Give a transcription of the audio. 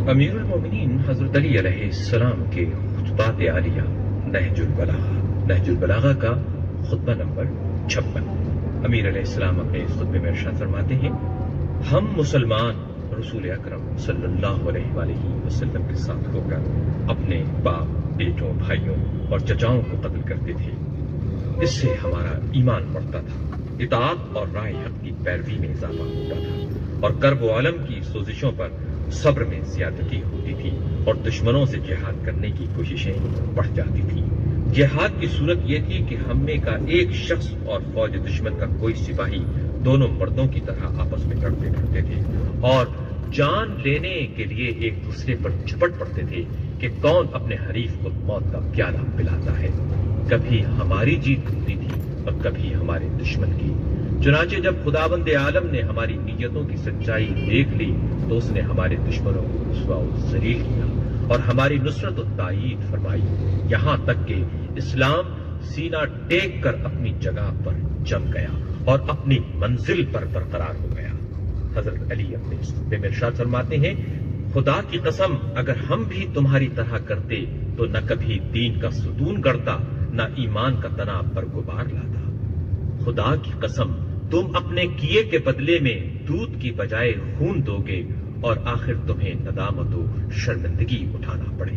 امیر المومنین حضرت علی علیہ السلام کے خطبات عالیہ نہج البلاغہ کا خطبہ نمبر 56۔ امیر علیہ السلام اپنے اس خطبے میں ارشاد فرماتے ہیں، ہم مسلمان رسول اکرم صلی اللہ علیہ وآلہ وسلم کے ساتھ ہو کر اپنے باپ، بیٹوں، بھائیوں اور چچاؤں کو قتل کرتے تھے۔ اس سے ہمارا ایمان بڑھتا تھا، اطاعت اور راہ حق کی پیروی میں اضافہ ہوتا تھا، اور کرب و علم کی سوزشوں پر صبر میں زیادتی ہوتی تھی، اور دشمنوں سے جہاد کرنے کی کوششیں بڑھ جاتی تھیں۔ جہاد کی صورت یہ تھی کہ ہم میں کا ایک شخص اور فوج دشمن کا کوئی سپاہی دونوں مردوں کی طرح آپس میں لڑتے پھرتے تھے، اور جان لینے کے لیے ایک دوسرے پر جھپٹ پڑتے تھے کہ کون اپنے حریف کو موت کا پیالہ پلاتا ہے۔ کبھی ہماری جیت ہوتی تھی اور کبھی ہمارے دشمن کی۔ چنانچہ جب خداوند عالم نے ہماری نیتوں کی سچائی دیکھ لی تو اس نے ہمارے دشمنوں کو رسوا و ذلیل کیا اور ہماری نصرت و تائید فرمائی، یہاں تک کہ اسلام سینہ ٹیک کر اپنی جگہ پر جم گیا اور اپنی منزل پر برقرار ہو گیا۔ حضرت علی اپنے اس خطبے میں ارشاد فرماتے ہیں، خدا کی قسم اگر ہم بھی تمہاری طرح کرتے تو نہ کبھی دین کا ستون گڑتا، نہ ایمان کا تنا برگبار لاتا۔ خدا کی قسم تم اپنے کیے کے بدلے میں دودھ کی بجائے خون دو گے اور آخر تمہیں ندامت و شرمندگی اٹھانا پڑے۔